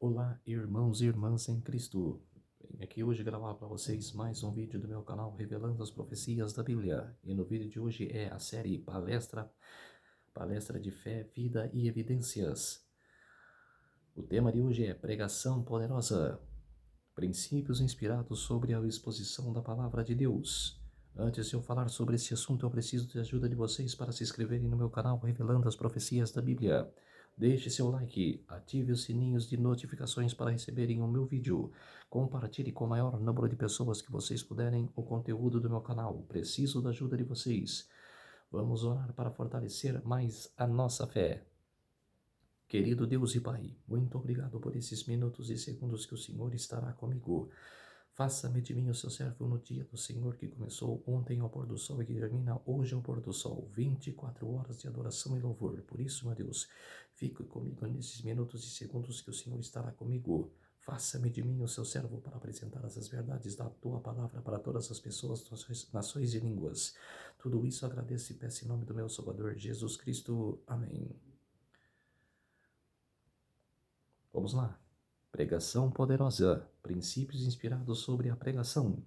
Olá, irmãos e irmãs em Cristo. Venho aqui hoje gravar para vocês mais um vídeo do meu canal revelando as profecias da Bíblia. E no vídeo de hoje é a série Palestra de Fé, Vida e Evidências. O tema de hoje é Pregação Poderosa. Princípios inspirados sobre a exposição da Palavra de Deus. Antes de eu falar sobre esse assunto, eu preciso da ajuda de vocês para se inscreverem no meu canal revelando as profecias da Bíblia. Deixe seu like, ative os sininhos de notificações para receberem o meu vídeo. Compartilhe com o maior número de pessoas que vocês puderem o conteúdo do meu canal. Preciso da ajuda de vocês. Vamos orar para fortalecer mais a nossa fé. Querido Deus e Pai, muito obrigado por esses minutos e segundos que o Senhor estará comigo. Faça-me de mim o seu servo no dia do Senhor que começou ontem ao pôr do sol e que termina hoje ao pôr do sol. 24 horas de adoração e louvor. Por isso, meu Deus, fique comigo nesses minutos e segundos que o Senhor estará comigo. Faça-me de mim o seu servo para apresentar as verdades da tua palavra para todas as pessoas, nações e línguas. Tudo isso agradeço e peço em nome do meu Salvador Jesus Cristo. Amém. Vamos lá. Pregação poderosa. Princípios inspirados sobre a pregação.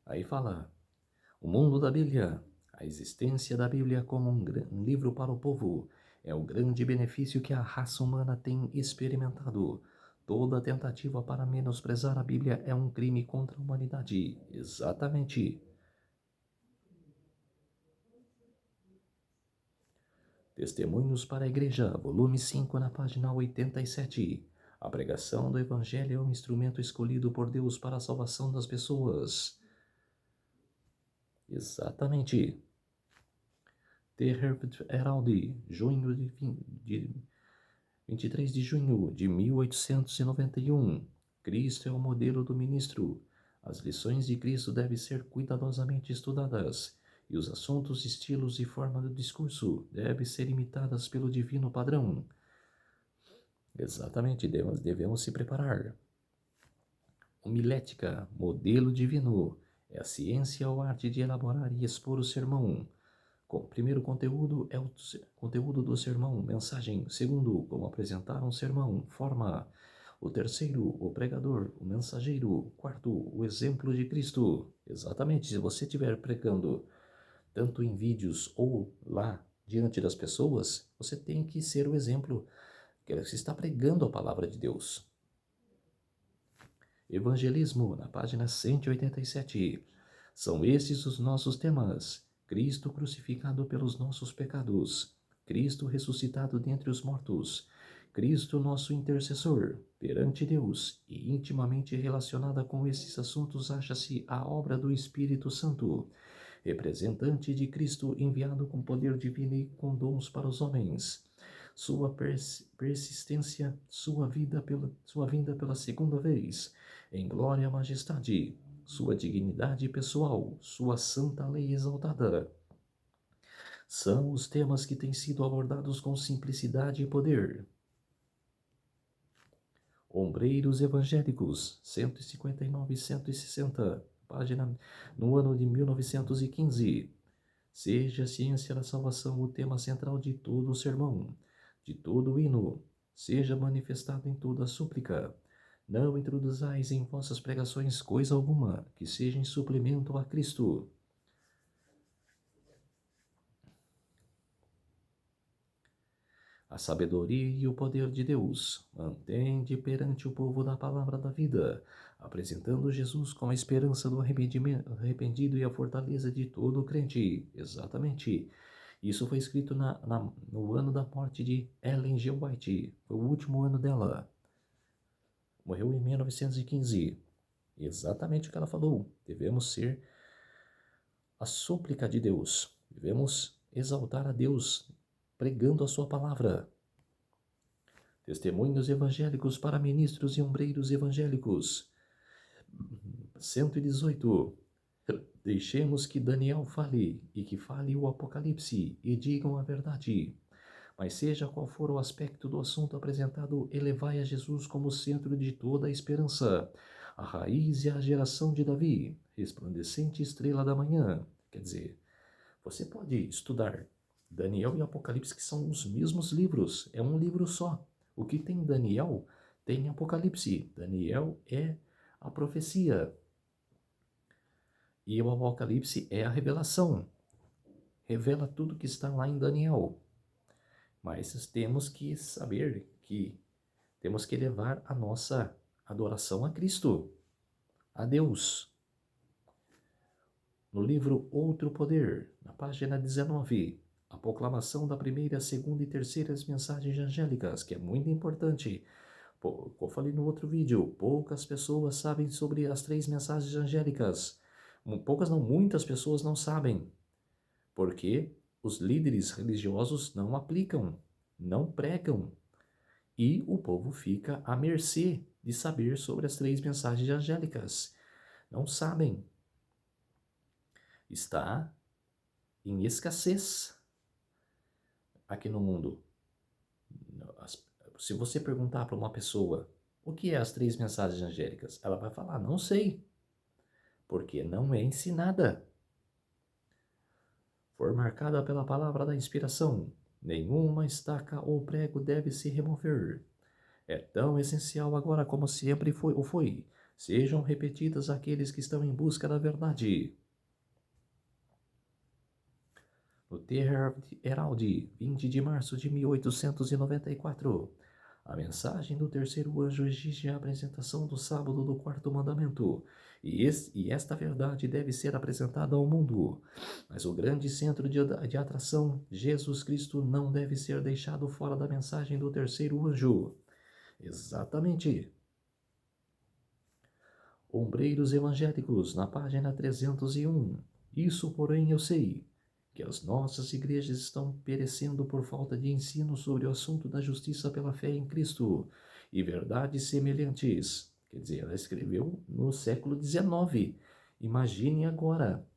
Aí fala, o mundo da Bíblia, a existência da Bíblia como um livro para o povo, é o grande benefício que a raça humana tem experimentado. Toda tentativa para menosprezar a Bíblia é um crime contra a humanidade. Exatamente. Testemunhos para a Igreja, volume 5, na página 87. A pregação do Evangelho é um instrumento escolhido por Deus para a salvação das pessoas. Exatamente. The Herbert Herald, junho de 23 de junho de 1891. Cristo é o modelo do ministro. As lições de Cristo devem ser cuidadosamente estudadas, e os assuntos, estilos e forma do discurso devem ser imitadas pelo divino padrão. Exatamente, devemos se preparar. Homilética, modelo divino, é a ciência ou arte de elaborar e expor o sermão. O primeiro conteúdo é o conteúdo do sermão, mensagem. Segundo, como apresentar um sermão, forma. O terceiro, o pregador, o mensageiro. Quarto, o exemplo de Cristo. Exatamente, se você estiver pregando tanto em vídeos ou lá diante das pessoas, você tem que ser o exemplo, que você está pregando a palavra de Deus. Evangelismo, na página 187. São estes os nossos temas. Cristo crucificado pelos nossos pecados. Cristo ressuscitado dentre os mortos. Cristo nosso intercessor perante Deus. E intimamente relacionada com esses assuntos acha-se a obra do Espírito Santo, representante de Cristo enviado com poder divino e com dons para os homens. Sua persistência, sua vinda pela segunda vez, em glória e majestade, sua dignidade pessoal, sua santa lei exaltada. São os temas que têm sido abordados com simplicidade e poder. Ombreiros Evangélicos, 159 e 160, página no ano de 1915. Seja a ciência da salvação o tema central de todo o sermão, de todo o hino. Seja manifestado em toda a súplica. Não introduzais em vossas pregações coisa alguma que seja em suplemento a Cristo. A sabedoria e o poder de Deus mantém-de perante o povo da palavra da vida, apresentando Jesus como a esperança do arrependido e a fortaleza de todo o crente. Exatamente. Isso foi escrito no ano da morte de Ellen G. White. Foi o último ano dela. Morreu em 1915. Exatamente o que ela falou. Devemos ser a súplica de Deus. Devemos exaltar a Deus pregando a sua palavra. Testemunhos evangélicos para ministros e ombreiros evangélicos. 118. Deixemos que Daniel fale, e que fale o Apocalipse, e digam a verdade. Mas seja qual for o aspecto do assunto apresentado, elevai a Jesus como centro de toda a esperança, a raiz e a geração de Davi, resplandecente estrela da manhã. Quer dizer, você pode estudar Daniel e Apocalipse, que são os mesmos livros, é um livro só. O que tem Daniel, tem Apocalipse. Daniel é a profecia e o Apocalipse é a revelação. Revela tudo que está lá em Daniel. Mas temos que saber que temos que levar a nossa adoração a Cristo, a Deus. No livro Outro Poder, na página 19, a proclamação da primeira, segunda e terceira mensagens angélicas, que é muito importante. Como eu falei no outro vídeo, poucas pessoas sabem sobre as 3 mensagens angélicas. Poucas não, muitas pessoas não sabem, porque os líderes religiosos não aplicam, não pregam, e o povo fica à mercê de saber sobre as 3 mensagens angélicas. Não sabem. Está em escassez aqui no mundo. Se você perguntar para uma pessoa o que é as 3 mensagens angélicas, ela vai falar, não sei, porque não é ensinada. For marcada pela palavra da inspiração, nenhuma estaca ou prego deve se remover. É tão essencial agora como sempre foi. Sejam repetidas aqueles que estão em busca da verdade. No Herald, 20 de março de 1894, a mensagem do terceiro anjo exige a apresentação do sábado do quarto mandamento, e esta verdade deve ser apresentada ao mundo. Mas o grande centro de atração, Jesus Cristo, não deve ser deixado fora da mensagem do terceiro anjo. Exatamente. Ombreiros evangélicos, na página 301. Isso, porém, eu sei, que as nossas igrejas estão perecendo por falta de ensino sobre o assunto da justiça pela fé em Cristo e verdades semelhantes. Quer dizer, ela escreveu no século XIX. Imagine agora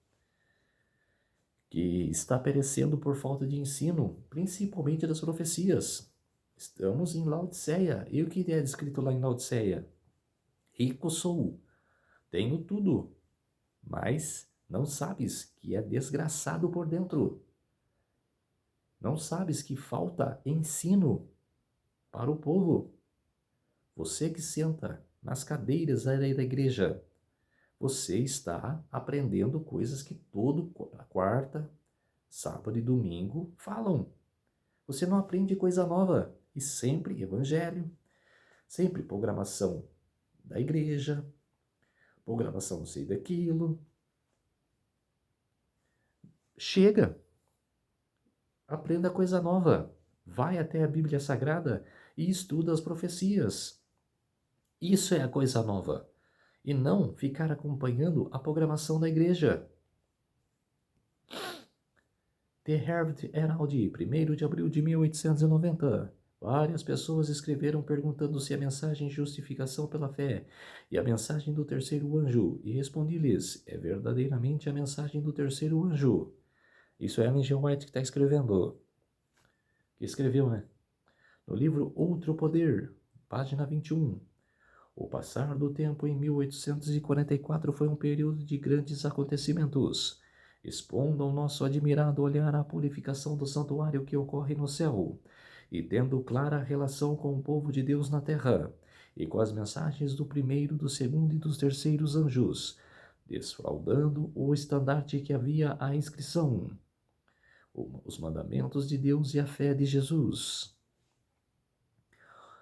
que está perecendo por falta de ensino, principalmente das profecias. Estamos em Laodiceia. E o que é descrito lá em Laodiceia? Rico sou, tenho tudo, mas não sabes que é desgraçado por dentro. Não sabes que falta ensino para o povo. Você que senta nas cadeiras da igreja, você está aprendendo coisas que todo quarta, sábado e domingo falam. Você não aprende coisa nova. E sempre evangelho, sempre programação da igreja, programação não sei daquilo. Chega! Aprenda coisa nova. Vai até a Bíblia Sagrada e estuda as profecias. Isso é a coisa nova. E não ficar acompanhando a programação da igreja. The Herald, 1º de abril de 1890. Várias pessoas escreveram perguntando se a mensagem justificação pela fé e a mensagem do terceiro anjo, e respondi-lhes, é verdadeiramente a mensagem do terceiro anjo. Isso é Ellen G. White que está escrevendo. Que escreveu, né? No livro Outro Poder, página 21. O passar do tempo em 1844 foi um período de grandes acontecimentos, expondo ao nosso admirado olhar a purificação do santuário que ocorre no céu, e tendo clara relação com o povo de Deus na terra, e com as mensagens do primeiro, do segundo e dos terceiros anjos, desfraldando o estandarte que havia à inscrição, os mandamentos de Deus e a fé de Jesus.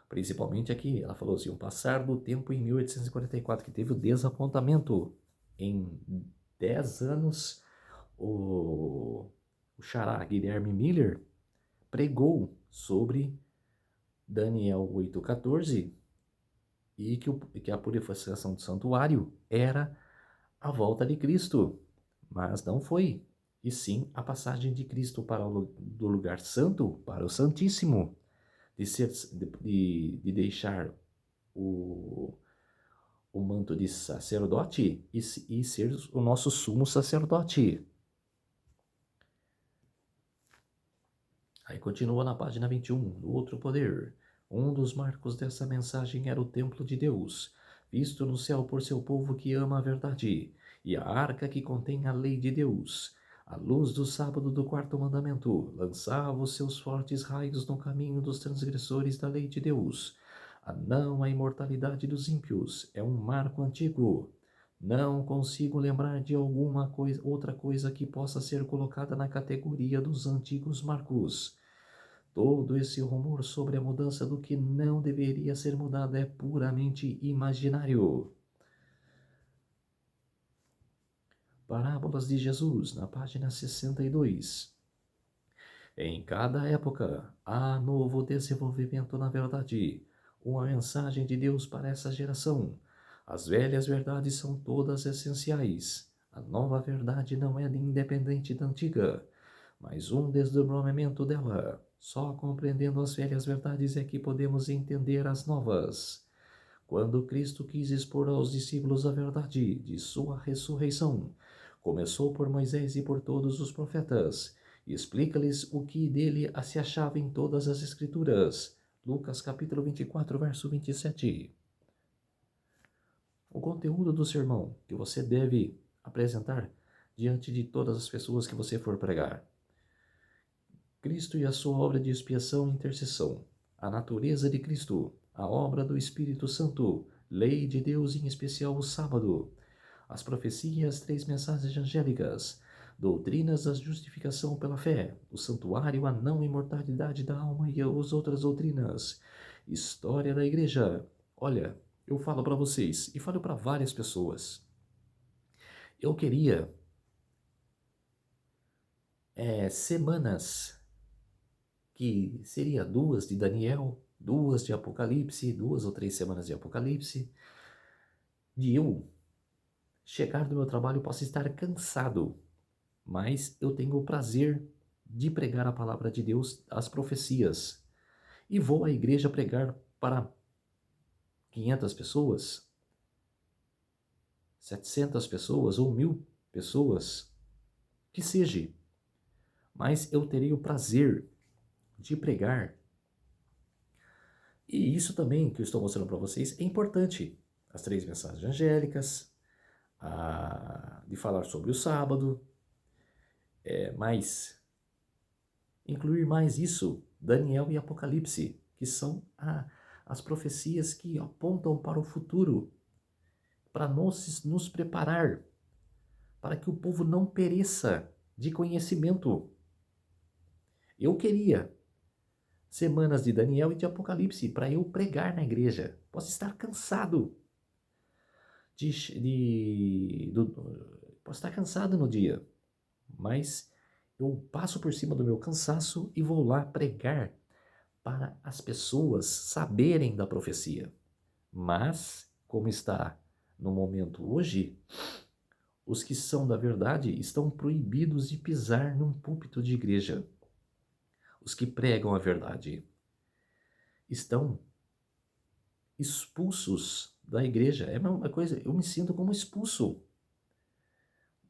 Principalmente aqui, ela falou assim, o passar do tempo em 1844, que teve o desapontamento. Em 10 anos, o xará Guilherme Miller pregou sobre Daniel 8,14 e que a purificação do santuário era a volta de Cristo, mas não foi, e sim a passagem de Cristo do lugar santo para o Santíssimo, de deixar o manto de sacerdote e ser o nosso sumo sacerdote. Aí continua na página 21, do outro poder. Um dos marcos dessa mensagem era o templo de Deus, visto no céu por seu povo que ama a verdade, e a arca que contém a lei de Deus. A luz do sábado do quarto mandamento lançava os seus fortes raios no caminho dos transgressores da lei de Deus. Não a imortalidade dos ímpios é um marco antigo. Não consigo lembrar de alguma outra coisa que possa ser colocada na categoria dos antigos marcos. Todo esse rumor sobre a mudança do que não deveria ser mudado é puramente imaginário. Parábolas de Jesus, na página 62. Em cada época, há novo desenvolvimento na verdade, uma mensagem de Deus para essa geração. As velhas verdades são todas essenciais. A nova verdade não é independente da antiga, mas um desdobramento dela. Só compreendendo as velhas verdades é que podemos entender as novas. Quando Cristo quis expor aos discípulos a verdade de sua ressurreição, começou por Moisés e por todos os profetas, e explica-lhes o que dele se achava em todas as Escrituras. Lucas capítulo 24, verso 27. O conteúdo do sermão que você deve apresentar diante de todas as pessoas que você for pregar. Cristo e a sua obra de expiação e intercessão. A natureza de Cristo, a obra do Espírito Santo, lei de Deus, em especial o sábado, as profecias e as 3 mensagens angélicas, doutrinas da justificação pela fé, o santuário, a não imortalidade da alma e as outras doutrinas, história da igreja. Olha, eu falo para vocês e falo para várias pessoas. Eu queria semanas que seria 2 de Daniel, 2 de Apocalipse, 2 ou 3 semanas de Apocalipse, de eu chegar do meu trabalho, eu posso estar cansado, mas eu tenho o prazer de pregar a palavra de Deus, as profecias, e vou à igreja pregar para 500 pessoas, 700 pessoas ou 1000 pessoas, que seja, mas eu terei o prazer de pregar. E isso também que eu estou mostrando para vocês é importante. As 3 mensagens angélicas, de falar sobre o sábado, mas incluir mais isso, Daniel e Apocalipse, que são as profecias que apontam para o futuro, para nos preparar, para que o povo não pereça de conhecimento. Eu queria semanas de Daniel e de Apocalipse para eu pregar na igreja. Posso estar cansado posso estar cansado no dia, mas eu passo por cima do meu cansaço e vou lá pregar para as pessoas saberem da profecia. Mas, como está no momento hoje, os que são da verdade estão proibidos de pisar num púlpito de igreja. Os que pregam a verdade estão expulsos da igreja. É uma coisa, eu me sinto como expulso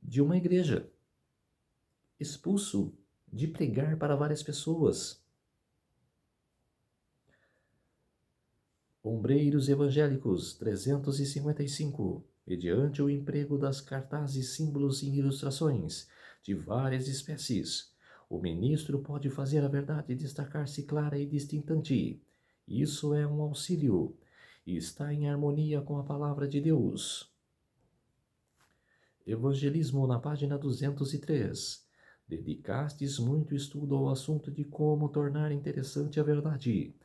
de uma igreja. Expulso de pregar para várias pessoas. Ombreiros evangélicos 355, mediante o emprego das cartazes, símbolos e ilustrações de várias espécies, o ministro pode fazer a verdade destacar-se clara e distintante. Isso é um auxílio e está em harmonia com a palavra de Deus. Evangelismo na página 203. Dedicastes muito estudo ao assunto de como tornar interessante a verdade.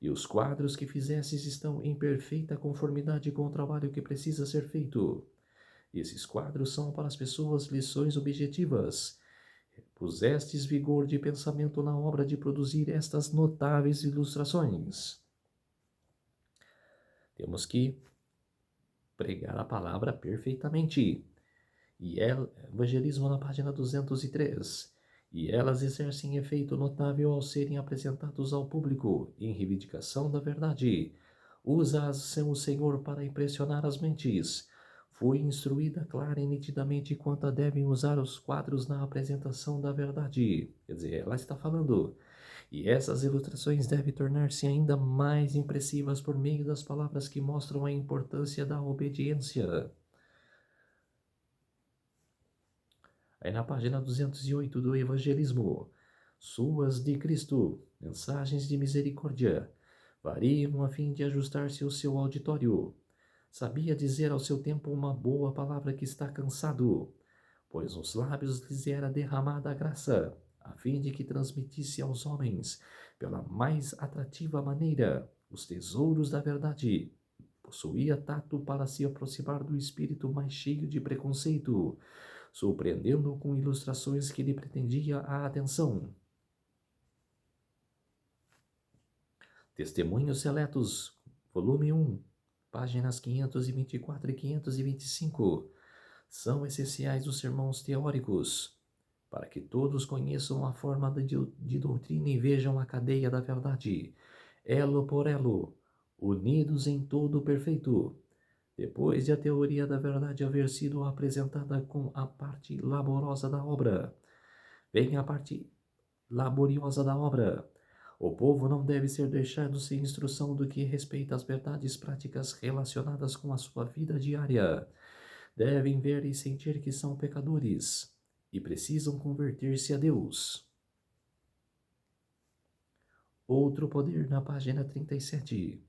E os quadros que fizestes estão em perfeita conformidade com o trabalho que precisa ser feito. Esses quadros são para as pessoas lições objetivas. Pusestes vigor de pensamento na obra de produzir estas notáveis ilustrações. Temos que pregar a palavra perfeitamente. E evangelismo na página 203. E elas exercem efeito notável ao serem apresentados ao público em reivindicação da verdade. Usa-as o Senhor para impressionar as mentes. Foi instruída clara e nitidamente quanto a devem usar os quadros na apresentação da verdade. Quer dizer, ela está falando. E essas ilustrações devem tornar-se ainda mais impressivas por meio das palavras que mostram a importância da obediência. Aí na página 208 do Evangelismo, Suas de Cristo, mensagens de misericórdia, variam a fim de ajustar-se ao seu auditório. Sabia dizer ao seu tempo uma boa palavra que está cansado, pois nos lábios lhes era derramada a graça, a fim de que transmitisse aos homens, pela mais atrativa maneira, os tesouros da verdade. Possuía tato para se aproximar do espírito mais cheio de preconceito, surpreendendo-o com ilustrações que lhe pretendia a atenção. Testemunhos Seletos, volume 1, páginas 524 e 525, são essenciais os sermões teóricos, para que todos conheçam a forma de doutrina e vejam a cadeia da verdade, elo por elo, unidos em todo o perfeito. Depois de a teoria da verdade haver sido apresentada com a parte laborosa da obra, vem a parte laboriosa da obra. O povo não deve ser deixado sem instrução do que respeita às verdades práticas relacionadas com a sua vida diária. Devem ver e sentir que são pecadores e precisam converter-se a Deus. Outro poder na página 37.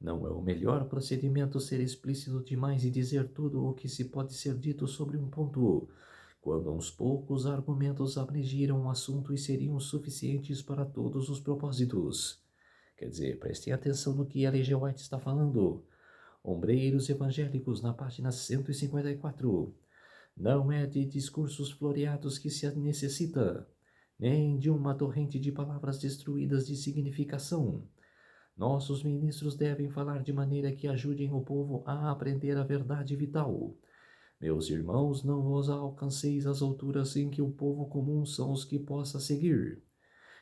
Não é o melhor procedimento ser explícito demais e dizer tudo o que se pode ser dito sobre um ponto, quando uns poucos argumentos abrangiram o assunto e seriam suficientes para todos os propósitos. Quer dizer, prestem atenção no que Ellen G. White está falando. Ombreiros evangélicos, na página 154. Não é de discursos floreados que se necessita, nem de uma torrente de palavras destruídas de significação. Nossos ministros devem falar de maneira que ajudem o povo a aprender a verdade vital. Meus irmãos, não vos alcanceis as alturas em que o povo comum são os que possa seguir.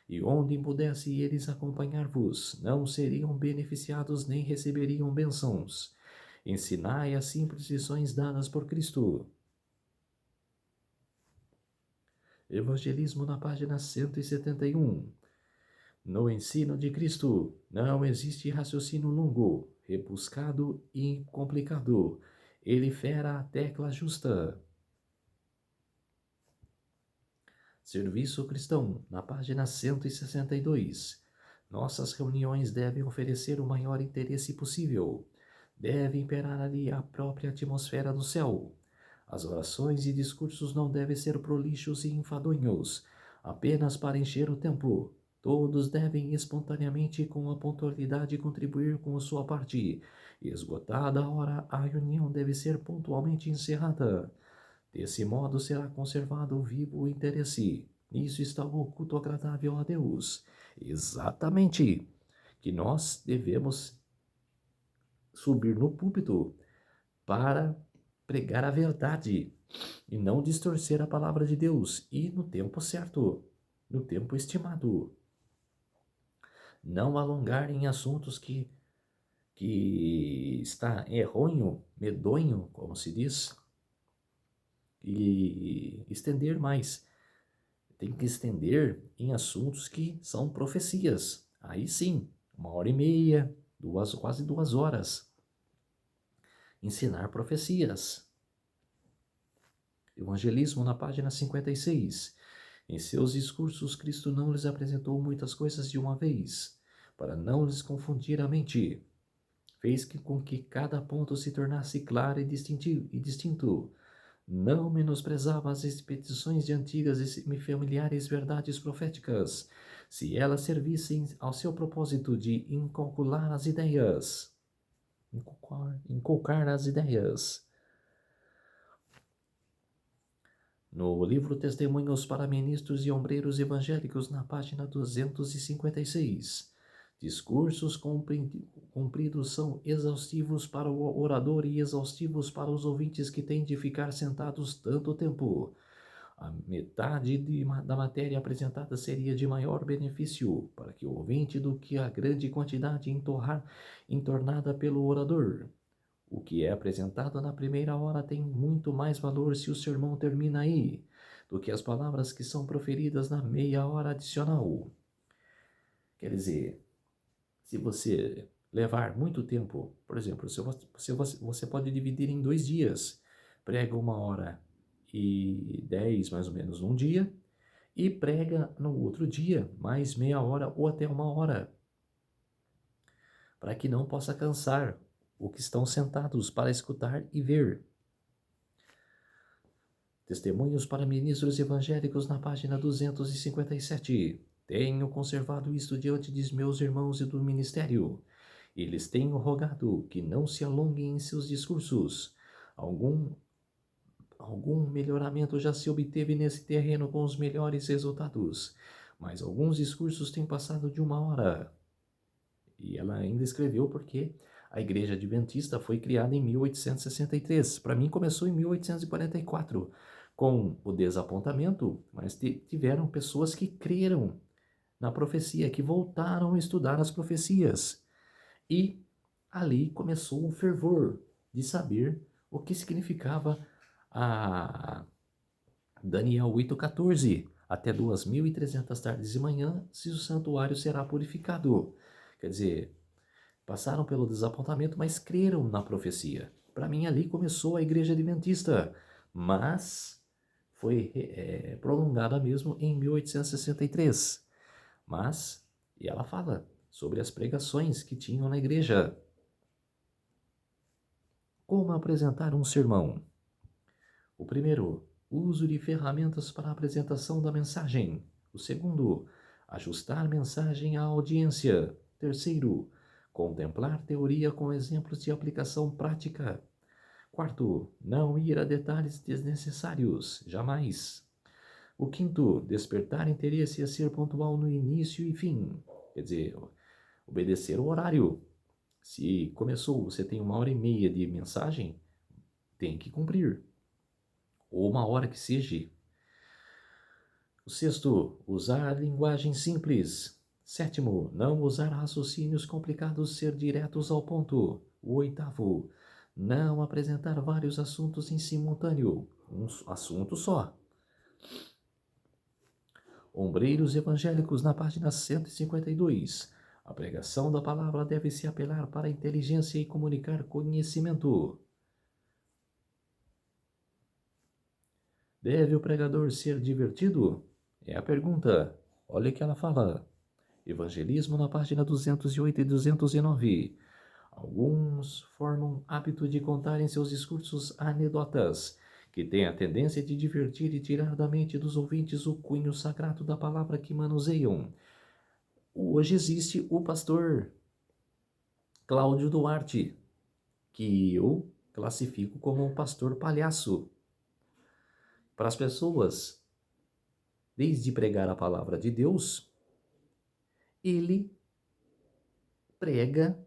E onde pudesse eles acompanhar-vos, não seriam beneficiados nem receberiam bênçãos. Ensinai as simples lições dadas por Cristo. Evangelismo na página 171. No ensino de Cristo não existe raciocínio longo, rebuscado e complicado. Ele fera a tecla justa. Serviço cristão, na página 162. Nossas reuniões devem oferecer o maior interesse possível. Deve imperar ali a própria atmosfera do céu. As orações e discursos não devem ser prolixos e enfadonhos, apenas para encher o tempo. Todos devem espontaneamente e com a pontualidade contribuir com a sua parte. Esgotada a hora, a reunião deve ser pontualmente encerrada. Desse modo será conservado vivo o interesse. Nisso está o culto agradável a Deus. Exatamente, que nós devemos subir no púlpito para pregar a verdade e não distorcer a palavra de Deus, e no tempo certo, no tempo estimado. Não alongar em assuntos que está erronho, medonho, como se diz, e estender mais. Tem que estender em assuntos que são profecias. Aí sim, 1h30, quase 2 horas. Ensinar profecias. Evangelismo na página 56. Em seus discursos, Cristo não lhes apresentou muitas coisas de uma vez, para não lhes confundir a mente. Fez com que cada ponto se tornasse claro e distinto. Não menosprezava as expedições de antigas e familiares verdades proféticas, se elas servissem ao seu propósito de inculcar as ideias. No livro Testemunhos para Ministros e Ombreiros Evangélicos, na página 256, discursos compridos são exaustivos para o orador e exaustivos para os ouvintes que têm de ficar sentados tanto tempo. A metade da matéria apresentada seria de maior benefício para que o ouvinte do que a grande quantidade entornada pelo orador. O que é apresentado na primeira hora tem muito mais valor se o sermão termina aí. do que as palavras que são proferidas na meia hora adicional. Quer dizer, se você levar muito tempo, por exemplo, você pode dividir em 2 dias, prega 1h10 mais ou menos num dia, e prega no outro dia mais meia hora ou até 1 hora, para que não possa cansar o que estão sentados para escutar e ver. Testemunhos para ministros evangélicos na página 257. Tenho conservado isto diante de meus irmãos e do ministério. Eles têm rogado que não se alonguem em seus discursos. Algum melhoramento já se obteve nesse terreno com os melhores resultados, mas alguns discursos têm passado de 1 hora. E ela ainda escreveu porque a Igreja Adventista foi criada em 1863. Para mim começou em 1844, com o desapontamento, mas tiveram pessoas que creram na profecia, que voltaram a estudar as profecias. E ali começou o fervor de saber o que significava a Daniel 8,14. Até 2.300 tardes e manhãs, o santuário será purificado. Quer dizer, passaram pelo desapontamento, mas creram na profecia. Para mim, ali começou a Igreja Adventista, mas foi prolongada mesmo em 1863. Mas, e ela fala sobre as pregações que tinham na igreja. Como apresentar um sermão? O primeiro, uso de ferramentas para a apresentação da mensagem. O segundo, ajustar a mensagem à audiência. Terceiro, contemplar teoria com exemplos de aplicação prática. Quarto, não ir a detalhes desnecessários, jamais. O quinto, despertar interesse e ser pontual no início e fim. Quer dizer, obedecer o horário. Se começou, você tem 1h30 de mensagem, tem que cumprir. Ou 1 hora que seja. O sexto, usar linguagem simples. Sétimo, não usar raciocínios complicados, ser diretos ao ponto. O oitavo, não apresentar vários assuntos em simultâneo, um assunto só. Ombreiros evangélicos na página 152. A pregação da palavra deve se apelar para a inteligência e comunicar conhecimento. Deve o pregador ser divertido? É a pergunta. Olha o que ela fala. Evangelismo na página 208 e 209. Alguns formam hábito de contar em seus discursos anedotas, que têm a tendência de divertir e tirar da mente dos ouvintes o cunho sagrado da palavra que manuseiam. Hoje existe o pastor Cláudio Duarte, que eu classifico como um pastor palhaço. Para as pessoas, desde pregar a palavra de Deus, ele prega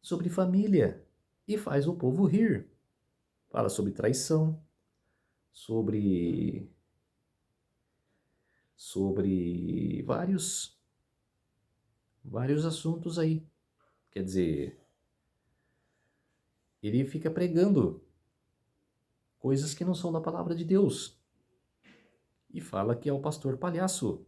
sobre família e faz o povo rir. Fala sobre traição, sobre vários assuntos aí. Quer dizer, ele fica pregando coisas que não são da palavra de Deus e fala que é o pastor palhaço.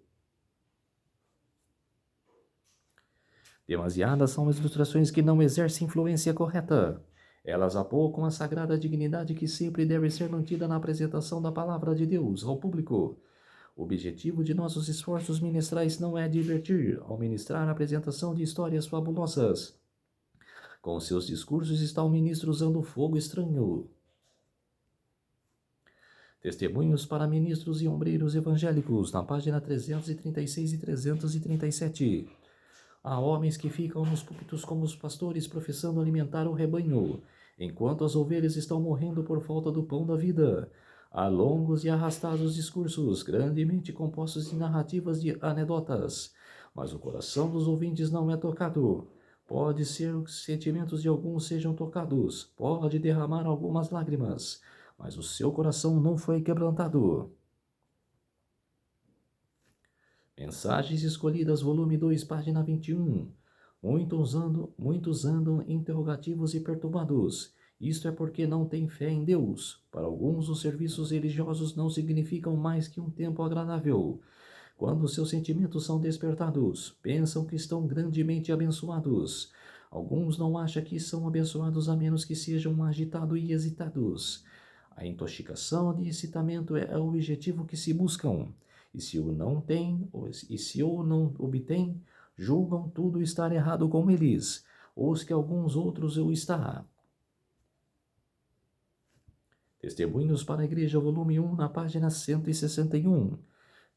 Demasiadas são as ilustrações que não exercem influência correta. Elas apocam a sagrada dignidade que sempre deve ser mantida na apresentação da palavra de Deus ao público. O objetivo de nossos esforços ministrais não é divertir ao ministrar a apresentação de histórias fabulosas. Com seus discursos está o ministro usando fogo estranho. Testemunhos para ministros e ombreiros evangélicos, na página 336 e 337. Há homens que ficam nos púlpitos como os pastores professando alimentar o rebanho, enquanto as ovelhas estão morrendo por falta do pão da vida. Há longos e arrastados discursos, grandemente compostos de narrativas de anedotas, mas o coração dos ouvintes não é tocado. Pode ser que os sentimentos de alguns sejam tocados, pode derramar algumas lágrimas, mas o seu coração não foi quebrantado. Mensagens escolhidas, volume 2, página 21. Muitos andam interrogativos e perturbados, Isto é porque não têm fé em Deus. Para alguns, os serviços religiosos não significam mais que um tempo agradável. Quando seus sentimentos são despertados, pensam que estão grandemente abençoados. Alguns não acham que são abençoados a menos que sejam agitados e excitados. A intoxicação de excitamento é o objetivo que se buscam. E se o não tem, e se o não obtém, julgam tudo estar errado com eles, ou que alguns outros o está. Testemunhos para a Igreja, volume 1, na página 161.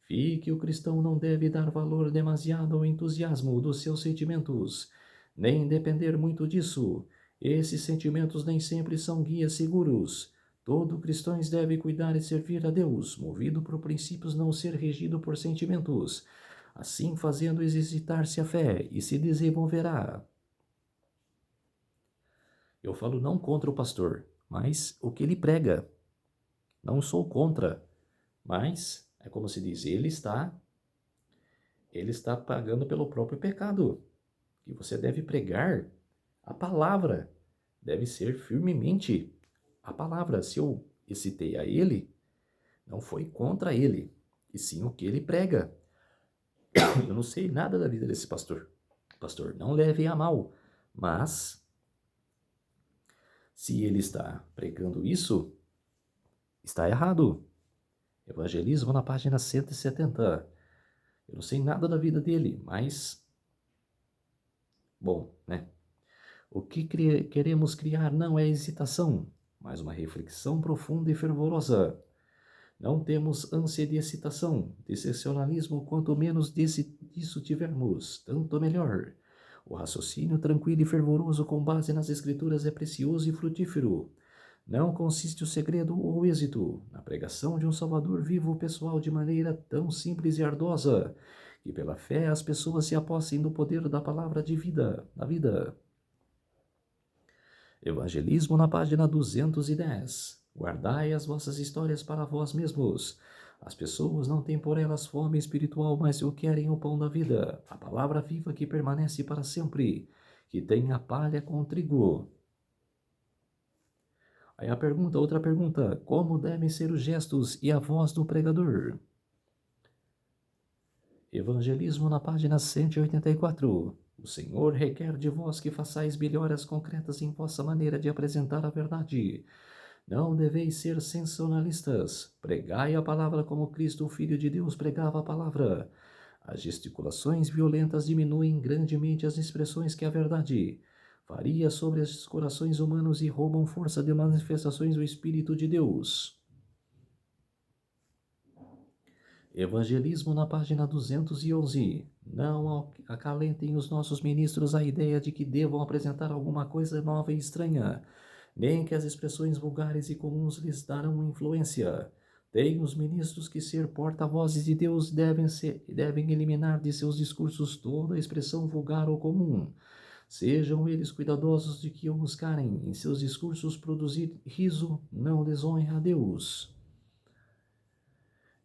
Vi que o cristão não deve dar valor demasiado ao entusiasmo dos seus sentimentos, nem depender muito disso. Esses sentimentos nem sempre são guias seguros. Todo cristão deve cuidar e servir a Deus, movido por princípios, não ser regido por sentimentos. Assim, fazendo exercitar-se a fé e se desenvolverá. Eu falo não contra o pastor, mas o que ele prega. Não sou contra, mas é como se diz, ele está pagando pelo próprio pecado. Que você deve pregar a palavra, deve ser firmemente a palavra. Se eu excitei a ele, não foi contra ele, e sim o que ele prega. Eu não sei nada da vida desse pastor. Pastor, não leve a mal, mas se ele está pregando isso, está errado. Evangelismo na página 170. Eu não sei nada da vida dele, mas bom, né? O que queremos criar não é excitação, mas uma reflexão profunda e fervorosa. Não temos ânsia de excitação, de sensacionalismo, quanto menos disso tivermos, tanto melhor. O raciocínio tranquilo e fervoroso com base nas Escrituras é precioso e frutífero. Não consiste o segredo ou o êxito na pregação de um Salvador vivo pessoal de maneira tão simples e ardosa, que pela fé as pessoas se apossem do poder da palavra de vida, da vida. Evangelismo na página 210. Guardai as vossas histórias para vós mesmos. As pessoas não têm por elas fome espiritual, mas o querem o pão da vida, a palavra viva que permanece para sempre, que tem a palha com o trigo. Aí outra pergunta, como devem ser os gestos e a voz do pregador? Evangelismo na página 184. O Senhor requer de vós que façais melhoras concretas em vossa maneira de apresentar a verdade. Não deveis ser sensacionalistas. Pregai a palavra como Cristo, o Filho de Deus, pregava a palavra. As gesticulações violentas diminuem grandemente as expressões que a verdade faria sobre os corações humanos e roubam força de manifestações do Espírito de Deus. Evangelismo na página 211. Não acalentem os nossos ministros a ideia de que devam apresentar alguma coisa nova e estranha, nem que as expressões vulgares e comuns lhes darão influência. Têm os ministros que ser porta-vozes de Deus devem eliminar de seus discursos toda expressão vulgar ou comum. Sejam eles cuidadosos de que ao buscarem em seus discursos produzir riso, não desonra a Deus.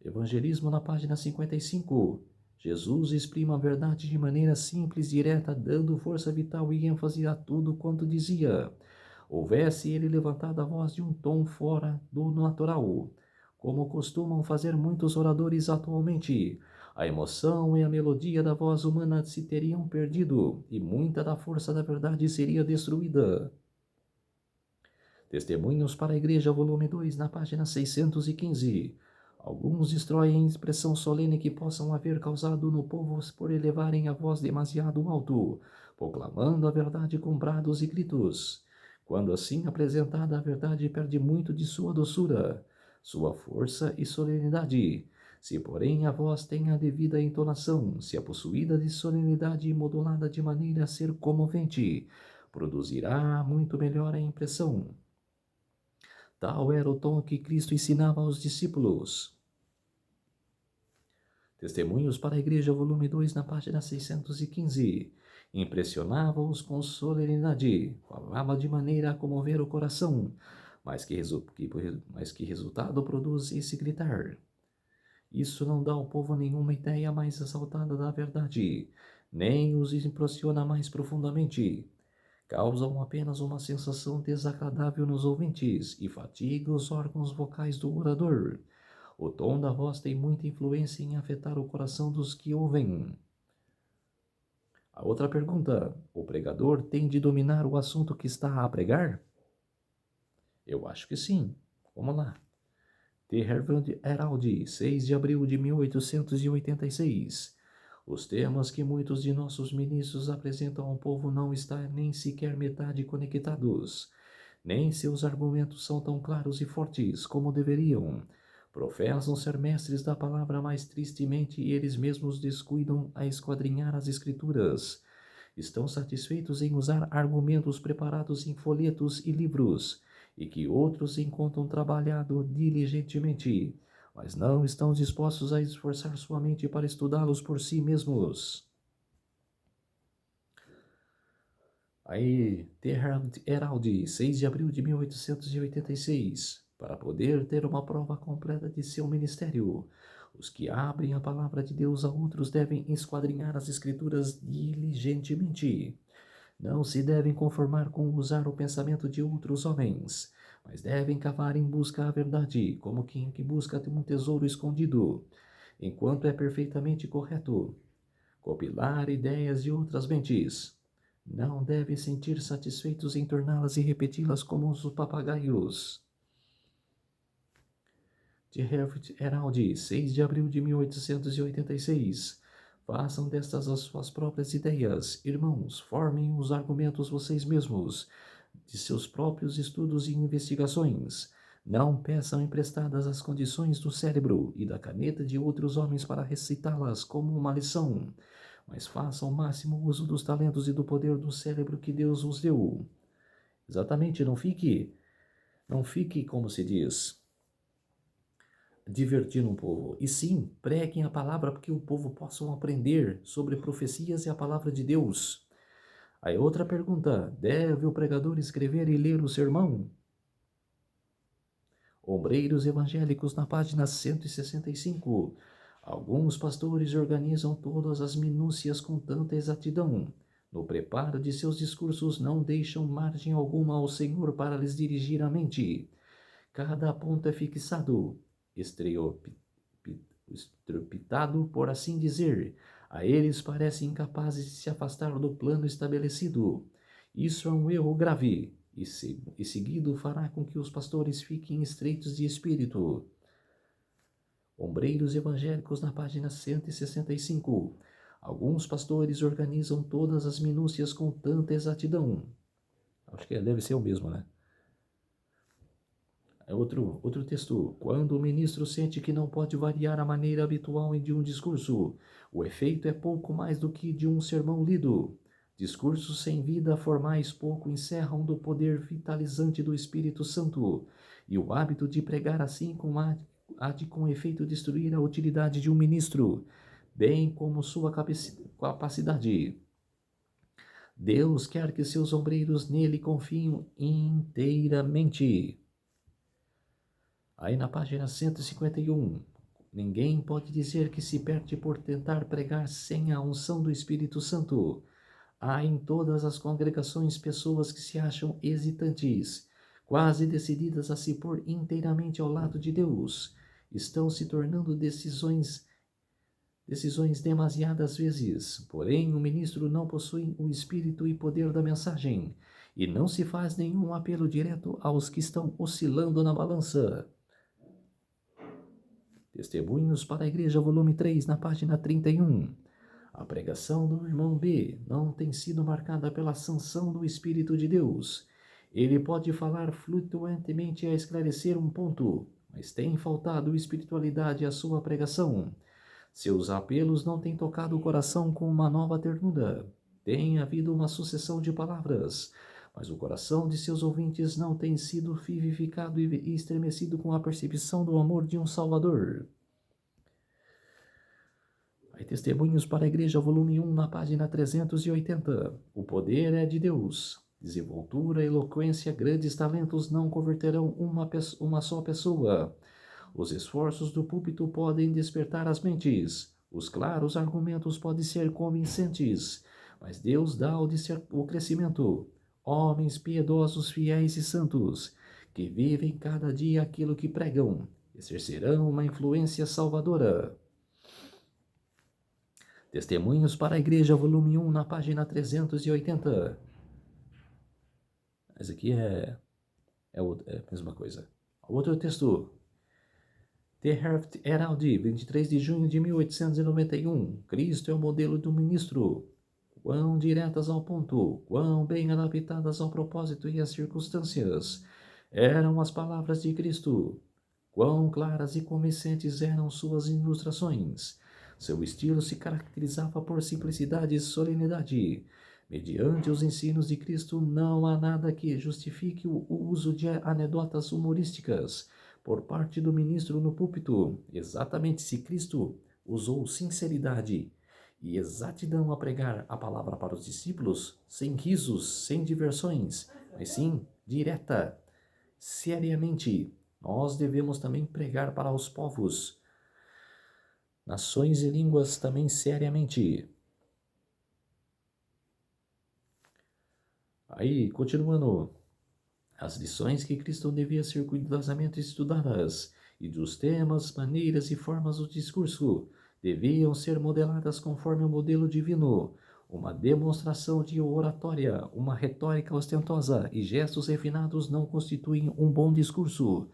Evangelismo na página 55. Jesus exprime a verdade de maneira simples, direta, dando força vital e ênfase a tudo quanto dizia. Houvesse ele levantado a voz de um tom fora do natural, como costumam fazer muitos oradores atualmente, a emoção e a melodia da voz humana se teriam perdido e muita da força da verdade seria destruída. Testemunhos para a Igreja, volume 2, na página 615. Alguns destroem a expressão solene que possam haver causado no povo por elevarem a voz demasiado alto, proclamando a verdade com brados e gritos. Quando assim apresentada, a verdade perde muito de sua doçura, sua força e solenidade. Se, porém, a voz tem a devida entonação, se é possuída de solenidade e modulada de maneira a ser comovente, produzirá muito melhor a impressão. Tal era o tom que Cristo ensinava aos discípulos. Testemunhos para a Igreja, volume 2, na página 615. Impressionava-os com solenidade, falava de maneira a comover o coração, mas que resultado produz esse gritar? Isso não dá ao povo nenhuma ideia mais exaltada da verdade, nem os impressiona mais profundamente. causam apenas uma sensação desagradável nos ouvintes e fatiga os órgãos vocais do orador. O tom da voz tem muita influência em afetar o coração dos que ouvem. A outra pergunta: o pregador tem de dominar o assunto que está a pregar? Eu acho que sim. Vamos lá. The Harvard Herald, 6 de abril de 1886. Os temas que muitos de nossos ministros apresentam ao povo não estão nem sequer metade conectados. Nem seus argumentos são tão claros e fortes como deveriam. Professam ser mestres da palavra, mas tristemente eles mesmos descuidam a esquadrinhar as escrituras. Estão satisfeitos em usar argumentos preparados em folhetos e livros, e que outros encontram trabalhado diligentemente, mas não estão dispostos a esforçar sua mente para estudá-los por si mesmos. Aí, The Herald, 6 de abril de 1886. Para poder ter uma prova completa de seu ministério, os que abrem a palavra de Deus a outros devem esquadrinhar as escrituras diligentemente. Não se devem conformar com usar o pensamento de outros homens, mas devem cavar em busca da verdade, como quem que busca um tesouro escondido, enquanto é perfeitamente correto. Copilar ideias de outras mentes. Não devem sentir satisfeitos em torná-las e repeti-las como os papagaios. De Harvard Herald, 6 de abril de 1886. Façam destas as suas próprias ideias. Irmãos, formem os argumentos vocês mesmos, de seus próprios estudos e investigações. Não peçam emprestadas as condições do cérebro e da caneta de outros homens para recitá-las como uma lição, mas façam o máximo uso dos talentos e do poder do cérebro que Deus os deu. Exatamente, não fique, como se diz, divertindo um povo. E sim, preguem a palavra para que o povo possa aprender sobre profecias e a palavra de Deus. Aí outra pergunta: deve o pregador escrever e ler o sermão? Obreiros Evangélicos, na página 165. Alguns pastores organizam todas as minúcias com tanta exatidão. No preparo de seus discursos não deixam margem alguma ao Senhor para lhes dirigir a mente. Cada ponto é fixado, estrepitado, por assim dizer. A eles parecem incapazes de se afastar do plano estabelecido. Isso é um erro grave, e seguido fará com que os pastores fiquem estreitos de espírito. Obreiros Evangélicos, na página 165. Alguns pastores organizam todas as minúcias com tanta exatidão. Acho que deve ser o mesmo, né? Outro texto. Quando o ministro sente que não pode variar a maneira habitual de um discurso, o efeito é pouco mais do que de um sermão lido. Discursos sem vida formais pouco encerram do poder vitalizante do Espírito Santo, e o hábito de pregar assim há de com efeito destruir a utilidade de um ministro, bem como sua capacidade. Deus quer que seus obreiros nele confiem inteiramente. Aí na página 151, ninguém pode dizer que se perde por tentar pregar sem a unção do Espírito Santo. Há em todas as congregações pessoas que se acham hesitantes, quase decididas a se pôr inteiramente ao lado de Deus. Estão se tornando decisões demasiadas vezes. Porém, o ministro não possui o espírito e poder da mensagem, e não se faz nenhum apelo direto aos que estão oscilando na balança. Testemunhos para a Igreja, volume 3, na página 31. A pregação do irmão B não tem sido marcada pela sanção do Espírito de Deus. Ele pode falar fluentemente a esclarecer um ponto, mas tem faltado espiritualidade à sua pregação. Seus apelos não têm tocado o coração com uma nova ternura. Tem havido uma sucessão de palavras, mas o coração de seus ouvintes não tem sido vivificado e estremecido com a percepção do amor de um Salvador. Aí, Testemunhos para a Igreja, volume 1, na página 380. O poder é de Deus. Desenvoltura, eloquência, grandes talentos não converterão uma só pessoa. Os esforços do púlpito podem despertar as mentes. Os claros argumentos podem ser convincentes, mas Deus dá o crescimento. homens piedosos, fiéis e santos, que vivem cada dia aquilo que pregam, exercerão uma influência salvadora. Testemunhos para a Igreja, volume 1, na página 380. Esse aqui é a mesma coisa. Outro texto. The Heft Herald, 23 de junho de 1891. Cristo é o modelo do ministro. Quão diretas ao ponto, quão bem adaptadas ao propósito e às circunstâncias eram as palavras de Cristo. Quão claras e convincentes eram suas ilustrações. Seu estilo se caracterizava por simplicidade e solenidade. Mediante os ensinos de Cristo, não há nada que justifique o uso de anedotas humorísticas por parte do ministro no púlpito. Exatamente, se Cristo usou sinceridade e exatidão a pregar a palavra para os discípulos, sem risos, sem diversões, mas sim direta, seriamente, nós devemos também pregar para os povos, nações e línguas também seriamente. Aí, continuando, as lições que Cristo devia ser cuidadosamente estudadas, e dos temas, maneiras e formas do discurso deviam ser modeladas conforme o modelo divino. Uma demonstração de oratória, uma retórica ostentosa e gestos refinados não constituem um bom discurso.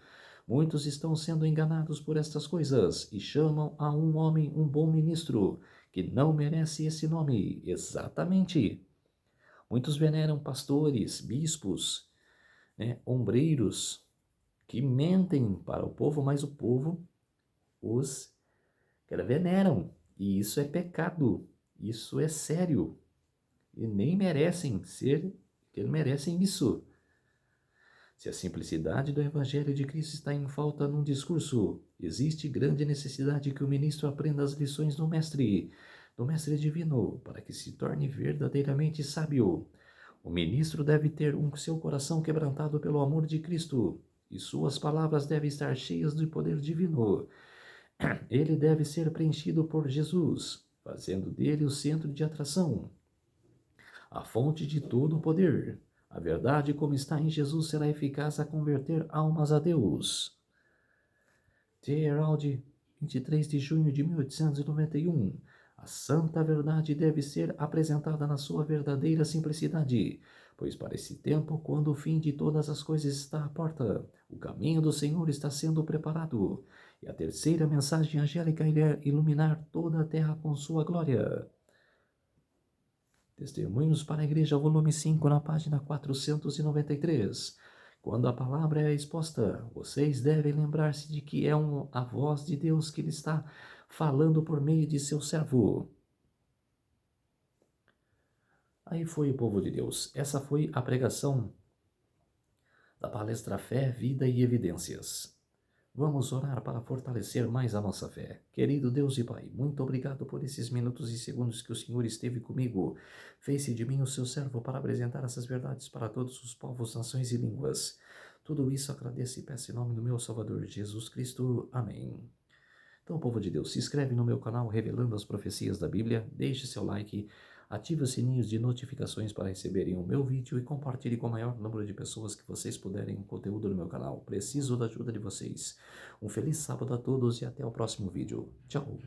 Muitos estão sendo enganados por estas coisas e chamam a um homem um bom ministro, que não merece esse nome. Exatamente. Muitos veneram pastores, bispos, ombreiros, que mentem para o povo, mas o povo os veneram. E isso é pecado, isso é sério. E nem merecem merecem isso. Se a simplicidade do Evangelho de Cristo está em falta num discurso, existe grande necessidade que o ministro aprenda as lições do Mestre Divino, para que se torne verdadeiramente sábio. O ministro deve ter seu coração quebrantado pelo amor de Cristo, e suas palavras devem estar cheias do poder divino. Ele deve ser preenchido por Jesus, fazendo dele o centro de atração, a fonte de todo o poder. A verdade, como está em Jesus, será eficaz a converter almas a Deus. The Herald, 23 de junho de 1891. A santa verdade deve ser apresentada na sua verdadeira simplicidade, pois para esse tempo, quando o fim de todas as coisas está à porta, o caminho do Senhor está sendo preparado, e a terceira mensagem angélica irá iluminar toda a terra com sua glória. Testemunhos para a Igreja, volume 5, na página 493. Quando a palavra é exposta, vocês devem lembrar-se de que é a voz de Deus que ele está falando por meio de seu servo. Aí foi o povo de Deus. Essa foi a pregação da palestra Fé, Vida e Evidências. Vamos orar para fortalecer mais a nossa fé. Querido Deus e Pai, muito obrigado por esses minutos e segundos que o Senhor esteve comigo. Fez-se de mim o seu servo para apresentar essas verdades para todos os povos, nações e línguas. Tudo isso agradeço e peço em nome do meu Salvador Jesus Cristo. Amém. Então, povo de Deus, se inscreve no meu canal Revelando as Profecias da Bíblia, deixe seu like, ative os sininhos de notificações para receberem o meu vídeo e compartilhe com o maior número de pessoas que vocês puderem o conteúdo do meu canal. Preciso da ajuda de vocês. Um feliz sábado a todos e até o próximo vídeo. Tchau!